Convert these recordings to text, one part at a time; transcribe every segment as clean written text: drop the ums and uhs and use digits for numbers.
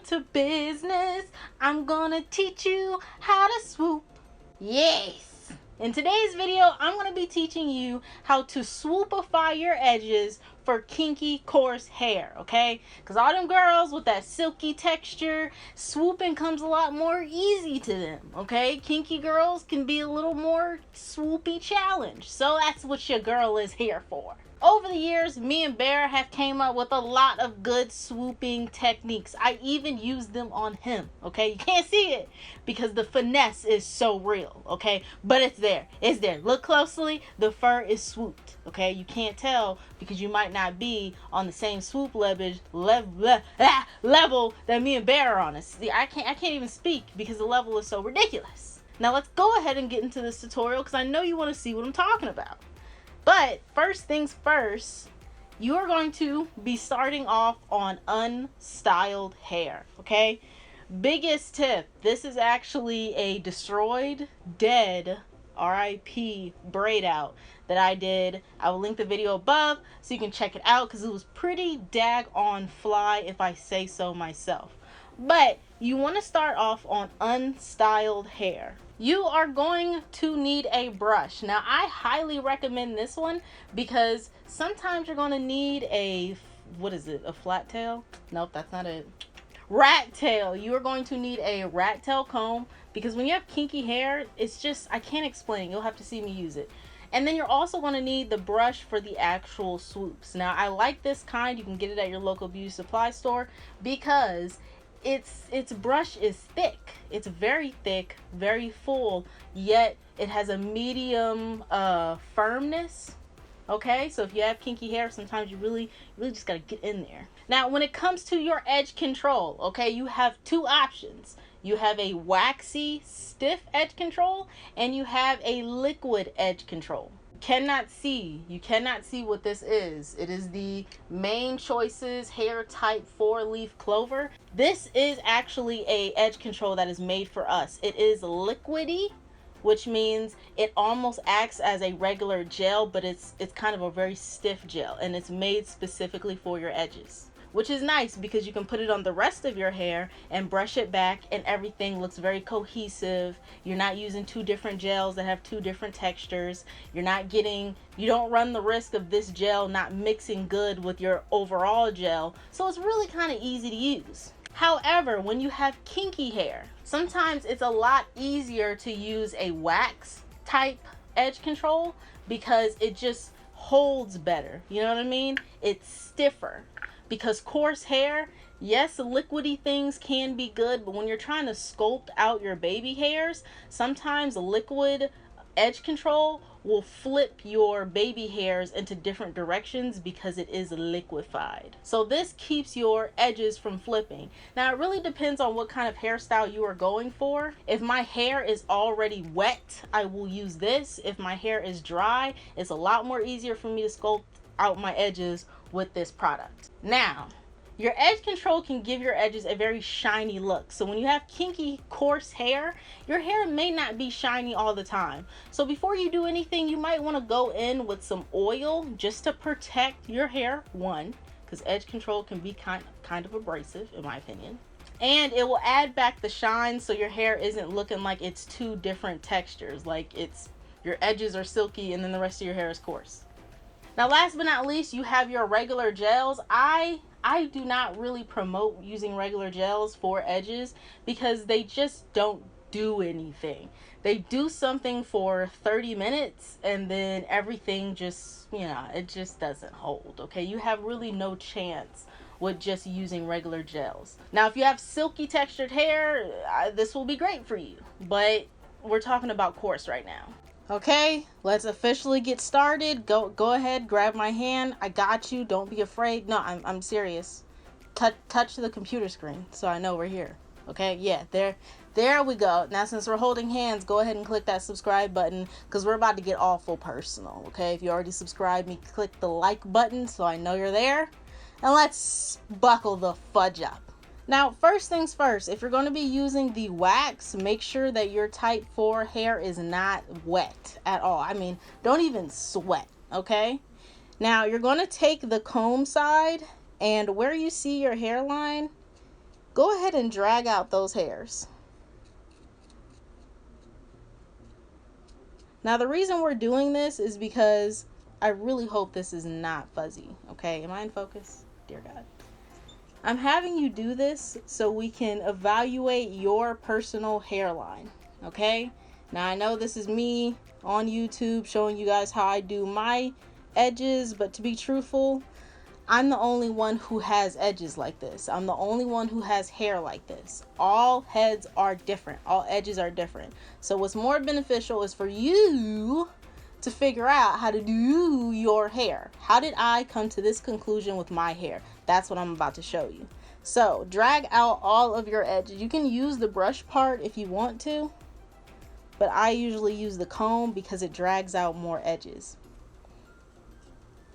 to business. I'm gonna teach you how to swoop. Yes! In today's video, I'm going to be teaching you how to swoopify your edges for kinky, coarse hair, okay? Because all them girls with that silky texture, swooping comes a lot more easy to them, okay? Kinky girls can be a little more swoopy challenged. So that's what your girl is here for. Over the years, me and Bear have came up with a lot of good swooping techniques. I even used them on him, okay? You can't see it because the finesse is so real, okay? But it's there. It's there. Look closely. The fur is swooped, okay? You can't tell because you might not be on the same swoop level that me and Bear are on. See, I can't even speak because the level is so ridiculous. Now let's go ahead and get into this tutorial because I know you want to see what I'm talking about. But first things first, you are going to be starting off on unstyled hair, okay? Biggest tip, this is actually a destroyed, dead, RIP braid out that I did. I will link the video above so you can check it out because it was pretty daggone fly if I say so myself. But you want to start off on unstyled hair. You are going to need a brush. Now, I highly recommend this one because sometimes you're going to need a, what is it, a flat tail? Nope, that's not it. Rat tail. You are going to need a rat tail comb because when you have kinky hair, it's just, I can't explain. You'll have to see me use it. And then you're also going to need the brush for the actual swoops. Now, I like this kind. You can get it at your local beauty supply store because its brush is thick. It's very thick, very full, yet it has a medium firmness. Okay, so if you have kinky hair, sometimes you really just gotta get in there. Now, when it comes to your edge control, okay, you have two options. You have a waxy, stiff edge control, and you have a liquid edge control. You cannot see what this is. It is the Main Choices Hair Type 4-Leaf Clover. This is actually a edge control that is made for us. It is liquidy, which means it almost acts as a regular gel, but it's kind of a very stiff gel, and it's made specifically for your edges, which is nice because you can put it on the rest of your hair and brush it back and everything looks very cohesive. You're not using two different gels that have two different textures. You don't run the risk of this gel not mixing good with your overall gel. So it's really kind of easy to use. However, when you have kinky hair, sometimes it's a lot easier to use a wax type edge control because it just holds better. You know what I mean? It's stiffer. Because coarse hair, yes, liquidy things can be good, but when you're trying to sculpt out your baby hairs, sometimes liquid edge control will flip your baby hairs into different directions because it is liquefied. So this keeps your edges from flipping. Now, it really depends on what kind of hairstyle you are going for. If my hair is already wet, I will use this. If my hair is dry, it's a lot more easier for me to sculpt out my edges with this product. Now, your edge control can give your edges a very shiny look. So when you have kinky, coarse hair, your hair may not be shiny all the time. So before you do anything, you might want to go in with some oil just to protect your hair, one, because edge control can be kind of abrasive in my opinion. And it will add back the shine so your hair isn't looking like it's two different textures, like your edges are silky and then the rest of your hair is coarse. Now, last but not least, you have your regular gels. I do not really promote using regular gels for edges because they just don't do anything. They do something for 30 minutes and then everything just, it just doesn't hold, okay? You have really no chance with just using regular gels. Now, if you have silky textured hair, this will be great for you, but we're talking about coarse right now. Okay, let's officially get started. Go ahead, grab my hand. I got you. Don't be afraid. No, I'm serious. Touch the computer screen so I know we're here. Okay, yeah, there we go. Now, since we're holding hands, go ahead and click that subscribe button because we're about to get awful personal. Okay, if you already subscribed me, click the like button so I know you're there. And let's buckle the fudge up. Now, first things first, if you're going to be using the wax, make sure that your type 4 hair is not wet at all. I mean, don't even sweat, okay? Now, you're going to take the comb side, and where you see your hairline, go ahead and drag out those hairs. Now the reason we're doing this is because I really hope this is not fuzzy. Okay, am I in focus? Dear God. I'm having you do this so we can evaluate your personal hairline. Okay? Now I know this is me on YouTube showing you guys how I do my edges, but to be truthful, I'm the only one who has edges like this. I'm the only one who has hair like this. All heads are different. All edges are different. So what's more beneficial is for you to figure out how to do your hair. How did I come to this conclusion with my hair? That's what I'm about to show you. So drag out all of your edges. You can use the brush part if you want to, but I usually use the comb because it drags out more edges.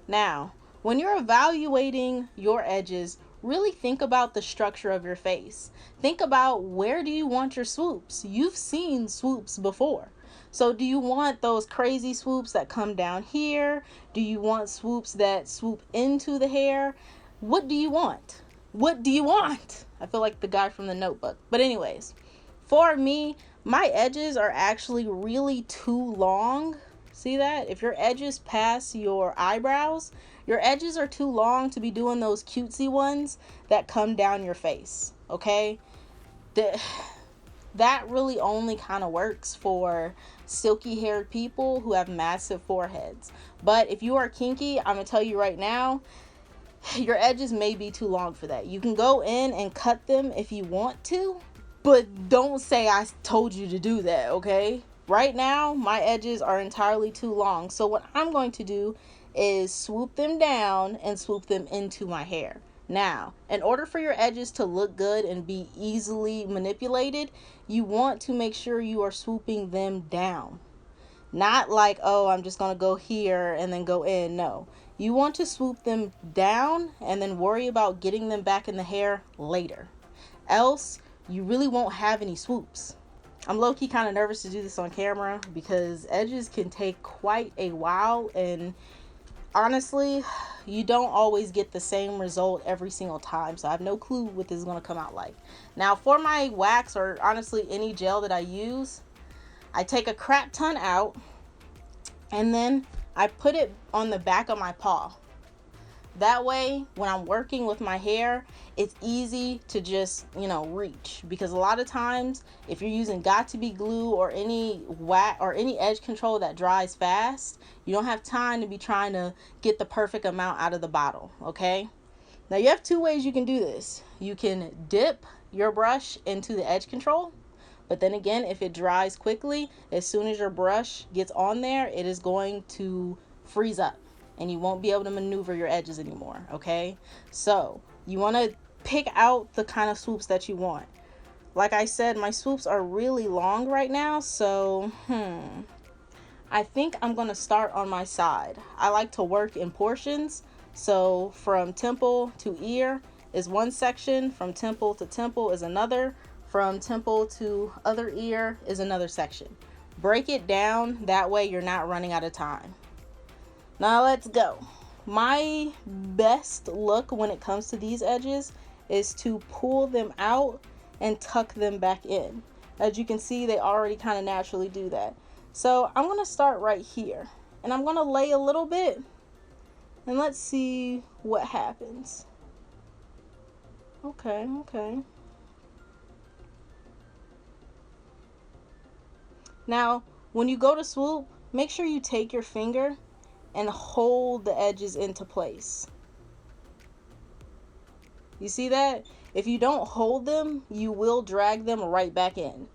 Now, when you're evaluating your edges, really think about the structure of your face. Think about, where do you want your swoops? You've seen swoops before. So do you want those crazy swoops that come down here? Do you want swoops that swoop into the hair? What do you want? What do you want? I feel like the guy from The Notebook. But anyways, for me, my edges are actually really too long. See that? If your edges pass your eyebrows, your edges are too long to be doing those cutesy ones that come down your face, okay? That really only kind of works for silky haired people who have massive foreheads. But if you are kinky, I'm going to tell you right now, your edges may be too long for that. You can go in and cut them if you want to, but don't say I told you to do that, okay? Right now, my edges are entirely too long. So what I'm going to do is swoop them down and swoop them into my hair. Now, in order for your edges to look good and be easily manipulated, you want to make sure you are swooping them down. Not like, oh, I'm just going to go here and then go in. No. You want to swoop them down and then worry about getting them back in the hair later. Else, you really won't have any swoops. I'm low-key kind of nervous to do this on camera because edges can take quite a while, and honestly, you don't always get the same result every single time. So I have no clue what this is going to come out like. Now, for my wax, or honestly any gel that I use, I take a crap ton out and then I put it on the back of my paw. That way, when I'm working with my hair, it's easy to just, reach. Because a lot of times, if you're using got-to-be glue or any wax or any edge control that dries fast, you don't have time to be trying to get the perfect amount out of the bottle, okay? Now, you have two ways you can do this. You can dip your brush into the edge control, but then again, if it dries quickly, as soon as your brush gets on there, it is going to freeze up and you won't be able to maneuver your edges anymore, okay? So you want to pick out the kind of swoops that you want. Like I said, my swoops are really long right now, so I think I'm going to start on my side. I like to work in portions, so from temple to ear is one section, from temple to temple is another, from temple to other ear is another section. Break it down, that way you're not running out of time. Now let's go. My best look when it comes to these edges is to pull them out and tuck them back in. As you can see, they already kind of naturally do that. So I'm going to start right here and I'm going to lay a little bit and let's see what happens. Okay. Now, when you go to swoop, make sure you take your finger and hold the edges into place. You see that? If you don't hold them, you will drag them right back in.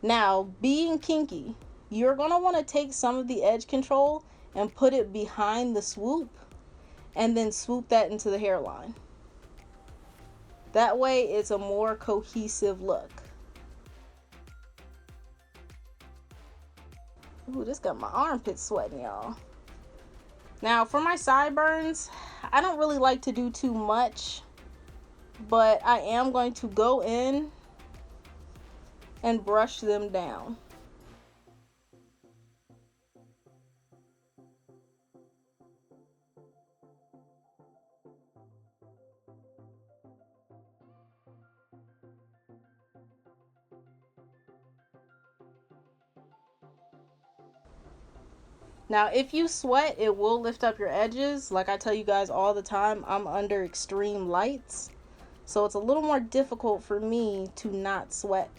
Now, being kinky, you're going to want to take some of the edge control and put it behind the swoop and then swoop that into the hairline. That way it's a more cohesive look. Ooh, this got my armpits sweating, y'all. Now, for my sideburns, I don't really like to do too much, but I am going to go in and brush them down. Now, if you sweat, it will lift up your edges. Like I tell you guys all the time, I'm under extreme lights. So it's a little more difficult for me to not sweat.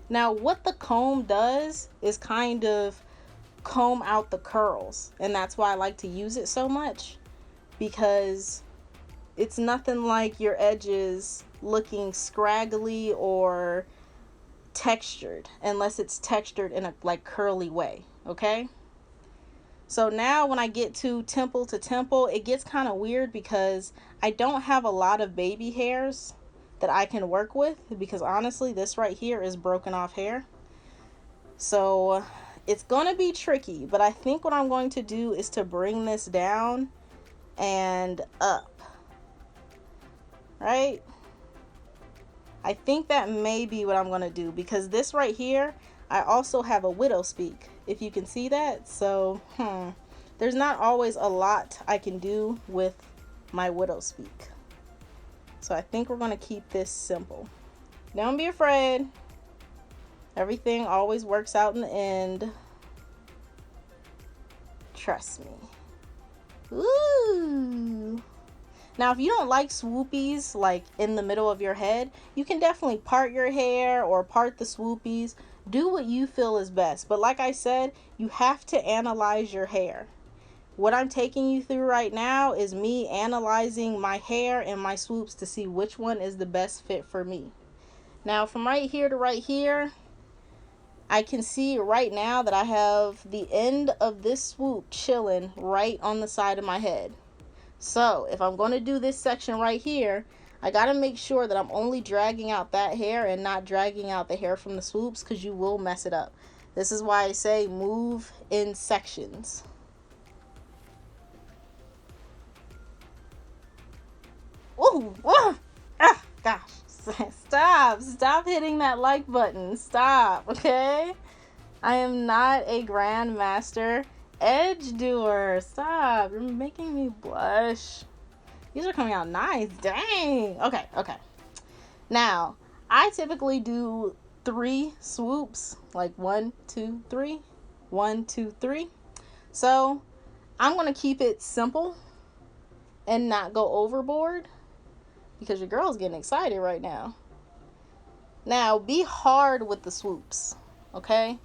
Now, what the comb does is kind of comb out the curls. And that's why I like to use it so much. Because it's nothing like your edges looking scraggly or textured. Unless it's textured in a like curly way. Okay? So now when I get to temple, it gets kind of weird because I don't have a lot of baby hairs that I can work with, because honestly this right here is broken off hair. So it's gonna be tricky, but I think what I'm going to do is to bring this down and up, right? I think that may be what I'm gonna do, because this right here, I also have a widow speak, if you can see that. So there's not always a lot I can do with my widow speak. So I think we're going to keep this simple. Don't be afraid. Everything always works out in the end. Trust me. Ooh. Now, if you don't like swoopies like in the middle of your head, you can definitely part your hair or part the swoopies. Do what you feel is best. But like I said, you have to analyze your hair. What I'm taking you through right now is me analyzing my hair and my swoops to see which one is the best fit for me. Now, from right here to right here, I can see right now that I have the end of this swoop chilling right on the side of my head. So if I'm going to do this section right here, I got to make sure that I'm only dragging out that hair and not dragging out the hair from the swoops, because you will mess it up. This is why I say move in sections. Ooh, gosh, stop hitting that like button. Stop, okay? I am not a grandmaster edge doer. Stop, you're making me blush. These are coming out nice. Dang. Okay. Now, I typically do 3 swoops, like 1, 2, 3, 1, 2, 3. So I'm gonna keep it simple and not go overboard, because your girl's getting excited right now. Now, be hard with the swoops, okay?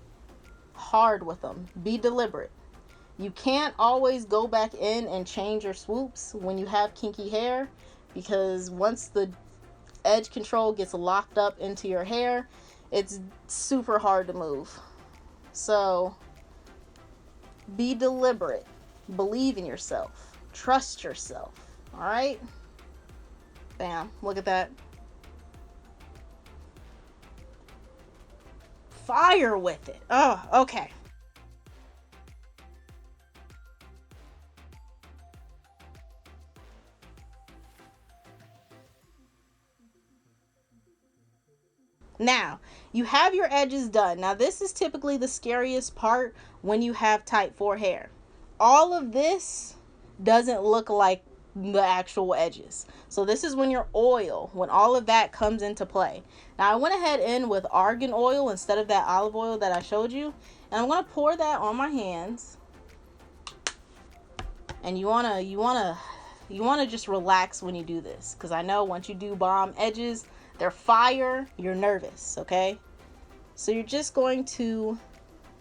Hard with them. Be deliberate. You can't always go back in and change your swoops when you have kinky hair, because once the edge control gets locked up into your hair, it's super hard to move. So, be deliberate. Believe in yourself. Trust yourself. All right? Bam. Look at that. Fire with it. Oh, okay. Now, you have your edges done. Now, this is typically the scariest part when you have type 4 hair. All of this doesn't look like the actual edges. So this is when your oil, when all of that comes into play. Now, I went ahead in with argan oil instead of that olive oil that I showed you. And I'm going to pour that on my hands. And you want to just relax when you do this, because I know once you do bomb edges, they're fire, you're nervous, okay? So you're just going to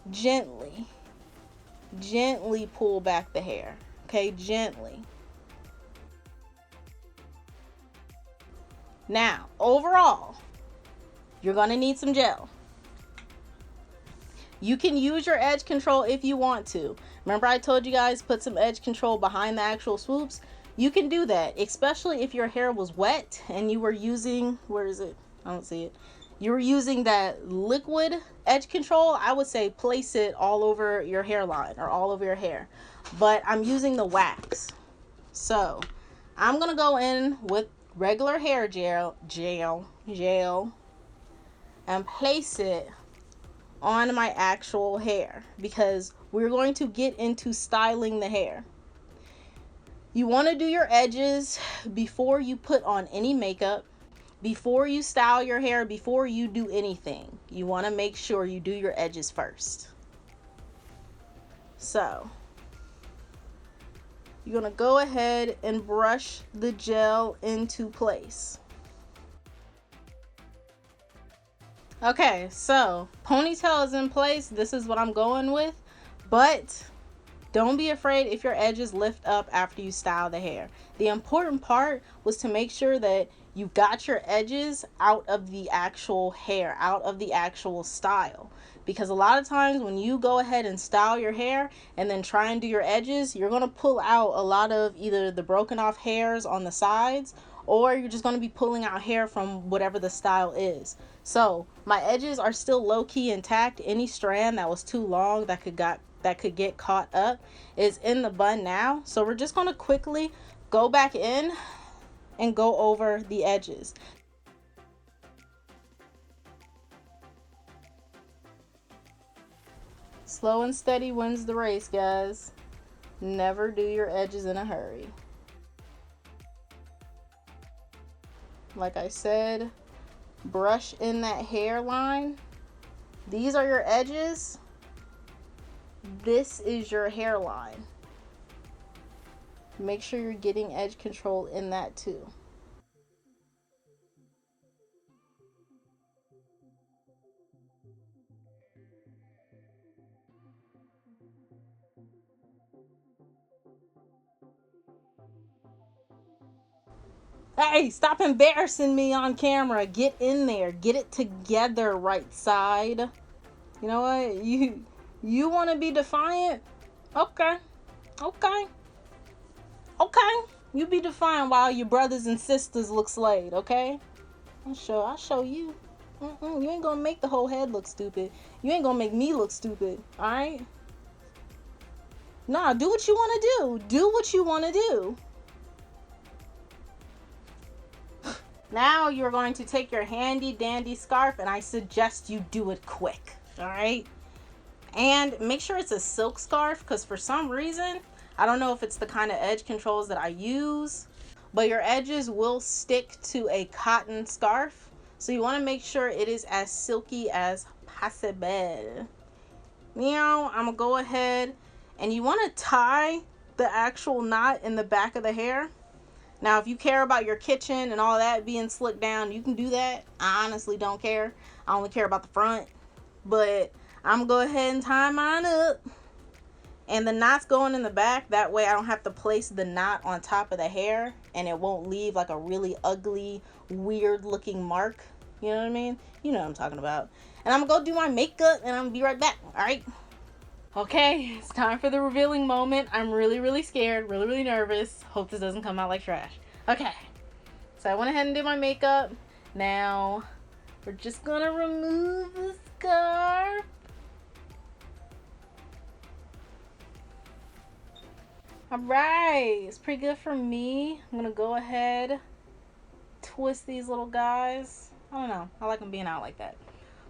gently pull back the hair, okay? Gently. Now, overall, you're going to need some gel. You can use your edge control if you want to. Remember I told you guys put some edge control behind the actual swoops? You can do that, especially if your hair was wet and you were using, where is it? I don't see it. You were using that liquid edge control. I would say place it all over your hairline or all over your hair. But I'm using the wax. So I'm going to go in with regular hair gel and place it on my actual hair, because we're going to get into styling the hair. You want to do your edges before you put on any makeup, before you style your hair, before you do anything. You want to make sure you do your edges first. So you're going to go ahead and brush the gel into place. Okay, so ponytail is in place. This is what I'm going with, but don't be afraid if your edges lift up after you style the hair. The important part was to make sure that you got your edges out of the actual hair, out of the actual style. Because a lot of times when you go ahead and style your hair and then try and do your edges, you're going to pull out a lot of either the broken off hairs on the sides, or you're just going to be pulling out hair from whatever the style is. So my edges are still low-key intact. Any strand that was too long that could get caught up is in the bun now. So we're just going to quickly go back in and go over the edges. Slow and steady wins the race, guys. Never do your edges in a hurry. Like I said, brush in that hairline. These are your edges. This is your hairline. Make sure you're getting edge control in that too. Hey, stop embarrassing me on camera. Get in there. Get it together, right side. You know what? You want to be defiant? Okay. Okay. Okay. You be defiant while your brothers and sisters look slayed, okay? I'll show you. You ain't gonna make the whole head look stupid. You ain't gonna make me look stupid, alright? Nah, do what you want to do. Do what you want to do. Now you're going to take your handy dandy scarf, and I suggest you do it quick, alright? And make sure it's a silk scarf, because for some reason, I don't know if it's the kind of edge controls that I use, but your edges will stick to a cotton scarf. So you want to make sure it is as silky as possible. Now, I'm going to go ahead, and you want to tie the actual knot in the back of the hair. Now, if you care about your kitchen and all that being slicked down, you can do that. I honestly don't care. I only care about the front. But I'm going to go ahead and tie mine up. And the knot's going in the back. That way I don't have to place the knot on top of the hair, and it won't leave like a really ugly, weird looking mark. You know what I mean? You know what I'm talking about. And I'm going to go do my makeup, and I'm going to be right back. All right? Okay, it's time for the revealing moment. I'm really scared, really nervous. Hope this doesn't come out like trash. Okay, so I went ahead and did my makeup. Now, we're just gonna remove the scarf. Alright, it's pretty good for me. I'm gonna go ahead, twist these little guys. I don't know, I like them being out like that.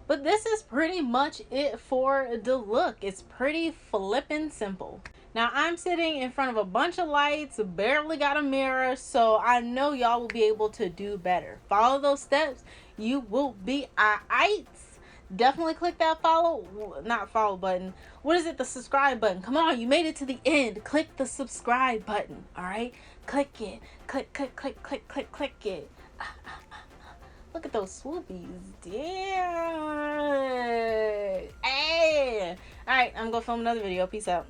But this is pretty much it for the look. It's pretty flippin' simple. Now, I'm sitting in front of a bunch of lights, barely got a mirror, so I know y'all will be able to do better. Follow those steps. You will be alright. Definitely click that not follow button. What is it? The subscribe button. Come on, you made it to the end. Click the subscribe button, alright? Click it. Click it. Look at those swoopies. Damn. Hey. Alright, I'm going to film another video. Peace out.